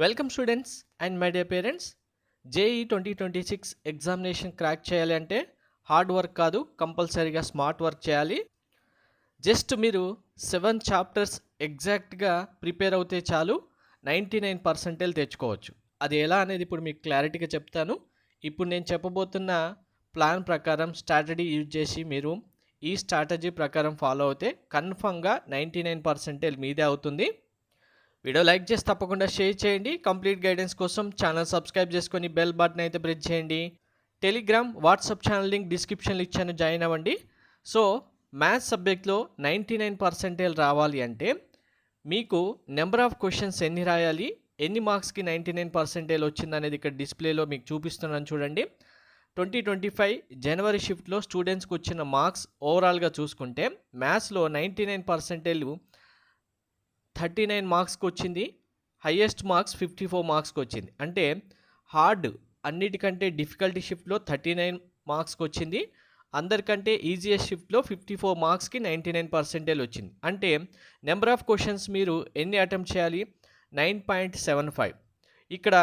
Welcome students and my dear parents. JEE 2026 examination crack చేయాలి అంటే hard work కాదు, కంపల్సరీగా స్మార్ట్ వర్క్ చేయాలి. జస్ట్ మీరు 7 చాప్టర్స్ ఎగ్జాక్ట్గా ప్రిపేర్ అవుతే చాలు 99% తెచ్చుకోవచ్చు. అది ఎలా అనేది ఇప్పుడు మీకు క్లారిటీగా చెప్తాను. ఇప్పుడు నేను చెప్పబోతున్న ప్లాన్ ప్రకారం స్ట్రాటజీ యూజ్ చేసి మీరు ఈ స్ట్రాటజీ ప్రకారం ఫాలో అవుతే కన్ఫర్మ్గా 99% మీదే అవుతుంది. వీడియో లైక్ చేసి తప్పకుండా షేర్ చేయండి. కంప్లీట్ గైడెన్స్ కోసం ఛానల్ సబ్స్క్రైబ్ చేసుకొని బెల్ బటన్ అయితే ప్రెస్ చేయండి. టెలిగ్రామ్, వాట్సాప్ ఛానల్ లింక్ డిస్క్రిప్షన్లో ఇచ్చాను, జాయిన్ అవ్వండి. సో మ్యాథ్స్ సబ్జెక్ట్లో 99% రావాలి అంటే మీకు నెంబర్ ఆఫ్ క్వశ్చన్స్ ఎన్ని రాయాలి, ఎన్ని మార్క్స్కి 99% వచ్చిందనేది ఇక్కడ డిస్ప్లేలో మీకు చూపిస్తున్నాను చూడండి. 2025 జనవరి షిఫ్ట్లో స్టూడెంట్స్కి వచ్చిన మార్క్స్ ఓవరాల్గా చూసుకుంటే మ్యాథ్స్లో 99% 39 మార్క్స్కి వచ్చింది. హయ్యెస్ట్ మార్క్స్ 54 మార్క్స్కి వచ్చింది. అంటే హార్డ్ అన్నిటికంటే డిఫికల్టీ షిఫ్ట్లో 39 మార్క్స్కి వచ్చింది. అందరికంటే ఈజియెస్ట్ షిఫ్ట్లో 54 మార్క్స్కి 99% వచ్చింది. అంటే నెంబర్ ఆఫ్ క్వశ్చన్స్ మీరు ఎన్ని అటెంప్ట్ చేయాలి? 9.75. ఇక్కడ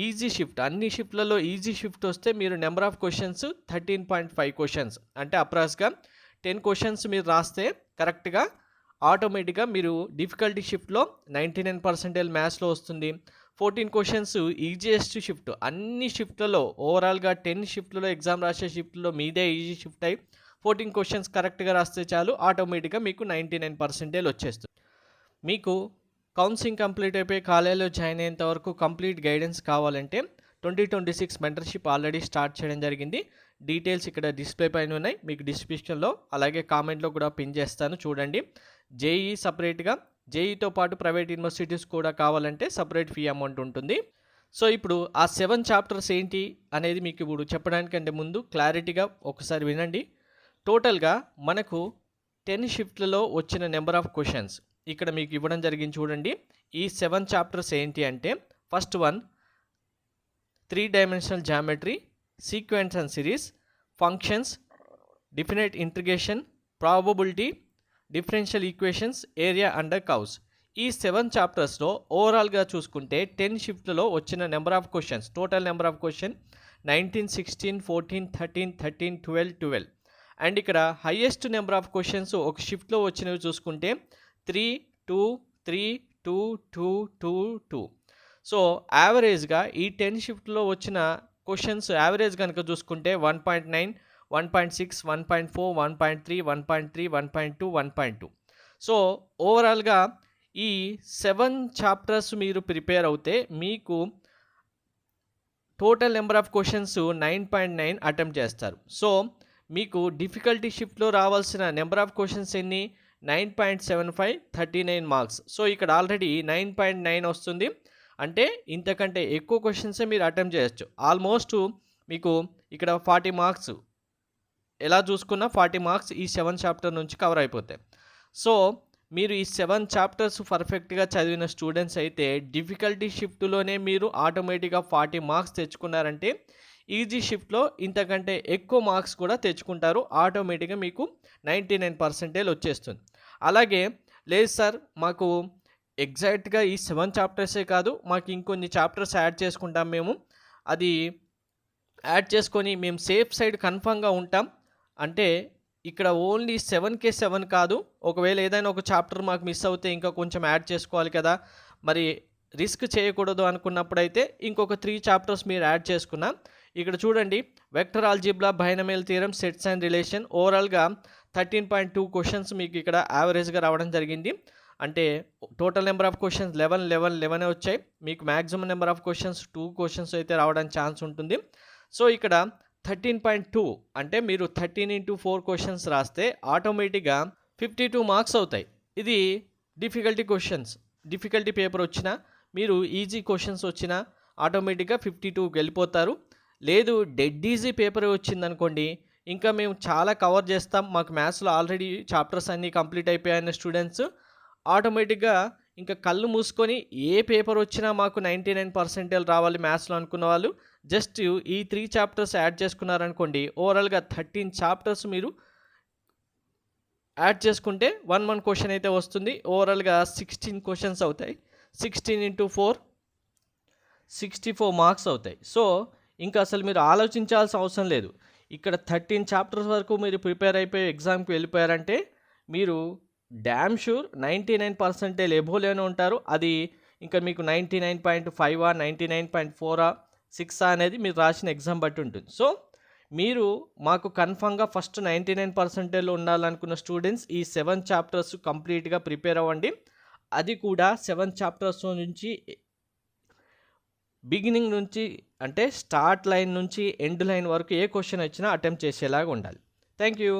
ఈజీ షిఫ్ట్, అన్ని షిఫ్ట్లలో ఈజీ షిఫ్ట్ వస్తే మీరు నెంబర్ ఆఫ్ క్వశ్చన్స్ 13.5 క్వశ్చన్స్, అంటే అప్రాక్స్గా 10 క్వశ్చన్స్ మీరు రాస్తే కరెక్ట్గా ఆటోమేటిక్గా మీరు డిఫికల్టీ షిఫ్ట్లో 99% మ్యాథ్స్లో వస్తుంది. 14 క్వశ్చన్స్ ఈజియెస్ట్ షిఫ్ట్, అన్ని షిఫ్ట్లలో ఓవరాల్గా 10 షిఫ్ట్లో ఎగ్జామ్ రాసే షిఫ్ట్లో మీదే ఈజీ షిఫ్ట్ అయ్యి 14 క్వశ్చన్స్ కరెక్ట్గా రాస్తే చాలు ఆటోమేటిక్గా మీకు 99% వచ్చేస్తుంది. మీకు కౌన్సిలింగ్ కంప్లీట్ అయిపోయి కాలేజీలో జాయిన్ అయ్యేంత వరకు కంప్లీట్ గైడెన్స్ కావాలంటే 2026 మెంటర్షిప్ ఆల్రెడీ స్టార్ట్ చేయడం జరిగింది. డీటెయిల్స్ ఇక్కడ డిస్ప్లే పైన ఉన్నాయి, మీకు డిస్క్రిప్షన్లో అలాగే కామెంట్లో కూడా పిన్ చేస్తాను చూడండి. జేఈ సపరేట్గా, జేఈతో పాటు ప్రైవేట్ యూనివర్సిటీస్ కూడా కావాలంటే సపరేట్ ఫీ అమౌంట్ ఉంటుంది. సో ఇప్పుడు ఆ 7 చాప్టర్స్ ఏంటి అనేది మీకు ఇప్పుడు చెప్పడానికంటే ముందు క్లారిటీగా ఒకసారి వినండి. టోటల్గా మనకు 10 షిఫ్ట్లలో వచ్చిన నెంబర్ ఆఫ్ క్వశ్చన్స్ ఇక్కడ మీకు ఇవ్వడం జరిగింది చూడండి. ఈ 7 చాప్టర్స్ ఏంటి అంటే first one 3 dimensional geometry, sequence and series, functions, definite integration, probability, differential equations, area under curves. ఈ 7 చాప్టర్స్లో ఓవరాల్గా చూసుకుంటే 10 షిఫ్ట్లలో వచ్చిన number of questions, total number of question 19, 16, 14, 13, 13, 12, 12. And ఇక్కడ హయ్యెస్ట్ నెంబర్ ఆఫ్ క్వశ్చన్స్ ఒక షిఫ్ట్లో వచ్చినవి చూసుకుంటే 3, 2, 3, 2, 2, 2, 2. సో యావరేజ్గా ఈ 10 షిఫ్ట్లో వచ్చిన క్వశ్చన్స్ యావరేజ్ కనుక చూసుకుంటే 1.9, 1.6, 1.4, 1.3, 1.3, 1.2, 1.2. సో ఓవరాల్గా ఈ 7 చాప్టర్స్ మీరు ప్రిపేర్ అవుతే మీకు total number of questions 9.9 attempt చేస్తారు. సో మీకు డిఫికల్టీ షిఫ్ట్లో రావాల్సిన నెంబర్ ఆఫ్ క్వశ్చన్స్ ఎన్ని? 9.75, 39 మార్క్స్. సో ఇక్కడ ఆల్రెడీ 9.9 వస్తుంది. అంటే ఇంతకంటే ఎక్కువ క్వశ్చన్సే మీరు అటెంప్ట్ చేయొచ్చు. ఆల్మోస్ట్ మీకు ఇక్కడ 40 మార్క్స్ ఎలా చూసుకున్నా 40 మార్క్స్ ఈ 7 చాప్టర్ నుంచి కవర్ అయిపోతాయి. సో మీరు ఈ 7 చాప్టర్స్ పర్ఫెక్ట్గా చదివిన స్టూడెంట్స్ అయితే డిఫికల్టీ షిఫ్ట్లోనే మీరు ఆటోమేటిక్గా 40 మార్క్స్ తెచ్చుకున్నారంటే ఈజీ షిఫ్ట్లో ఇంతకంటే ఎక్కువ మార్క్స్ కూడా తెచ్చుకుంటారు. ఆటోమేటిక్గా మీకు 99% వచ్చేస్తుంది. అలాగే లేదు సార్, మాకు ఎగ్జాక్ట్గా ఈ 7 చాప్టర్సే కాదు, మాకు ఇంకొన్ని చాప్టర్స్ యాడ్ చేసుకుంటాం, మేము అది యాడ్ చేసుకొని మేము సేఫ్ సైడ్ కన్ఫర్మ్గా ఉంటాం అంటే ఇక్కడ ఓన్లీ 7కే 7 కాదు, ఒకవేళ ఏదైనా ఒక చాప్టర్ మాకు మిస్ అవుతే ఇంకా కొంచెం యాడ్ చేసుకోవాలి కదా, మరి రిస్క్ చేయకూడదు అనుకున్నప్పుడైతే ఇంకొక 3 చాప్టర్స్ మీరు యాడ్ చేసుకున్నా. ఇక్కడ చూడండి, vector algebra, binomial theorem, sets and relation, ఓవరాల్గా 13.2 క్వశ్చన్స్ మీకు ఇక్కడ యావరేజ్గా రావడం జరిగింది. అంటే టోటల్ నెంబర్ ఆఫ్ క్వశ్చన్స్ 11 వచ్చాయి. మీకు maximum number of questions 2 questions అయితే రావడానికి ఛాన్స్ ఉంటుంది. సో ఇక్కడ 13.2 అంటే మీరు 13 into 4 క్వశ్చన్స్ రాస్తే ఆటోమేటిక్గా 52 మార్క్స్ అవుతాయి. ఇది డిఫికల్టీ క్వశ్చన్స్, డిఫికల్టీ పేపర్ వచ్చినా మీరు ఈజీ క్వశ్చన్స్ వచ్చినా ఆటోమేటిక్గా 52కి వెళ్ళిపోతారు. లేదు డెడ్ ఈజీ పేపర్ వచ్చిందనుకోండి, ఇంకా మేము చాలా కవర్ చేస్తాం, మాకు మ్యాథ్స్లో ఆల్రెడీ చాప్టర్స్ అన్నీ కంప్లీట్ అయిపోయాయన్న స్టూడెంట్స్ ఆటోమేటిక్గా ఇంకా కళ్ళు మూసుకొని ఏ పేపర్ వచ్చినా మాకు 99% రావాలి మ్యాథ్స్లో అనుకున్న వాళ్ళు జస్ట్ ఈ 3 చాప్టర్స్ యాడ్ చేసుకున్నారనుకోండి, ఓవరాల్గా 13 చాప్టర్స్ మీరు యాడ్ చేసుకుంటే 1 క్వశ్చన్ అయితే వస్తుంది. ఓవరాల్గా 16 క్వశ్చన్స్ అవుతాయి. 16 into 4 64 మార్క్స్ అవుతాయి. సో, ఇంకా అసలు మీరు ఆలోచించాల్సిన అవసరం లేదు. ఇక్కడ 13 చాప్టర్స్ వరకు మీరు ప్రిపేర్ అయిపోయి ఎగ్జామ్‌కి వెళ్ళిపోయారంటే, మీరు డామ్ షూర్ 99% ఎబోవ్‌లోనే ఉంటారు. అది ఇంకా మీకు 99.5 99.4 6 అనేది మీరు రాసిన ఎగ్జామ్ బట్టి ఉంటుంది. సో, మీరు మాకు కన్ఫర్మ్‌గా ఫస్ట్ 99%లో ఉండాలనుకున్న స్టూడెంట్స్ ఈ 7 చాప్టర్స్ కంప్లీట్‌గా ప్రిపేర్ అవ్వండి. అది కూడా 7 చాప్టర్స్ నుంచి బిగినింగ్ నుంచి అంటే స్టార్ట్ లైన్ నుంచి ఎండ్ లైన్ వరకు ఏ క్వెషన్ వచ్చినా అటెంప్ట్ చేసేలాగా ఉండాలి. Thank you.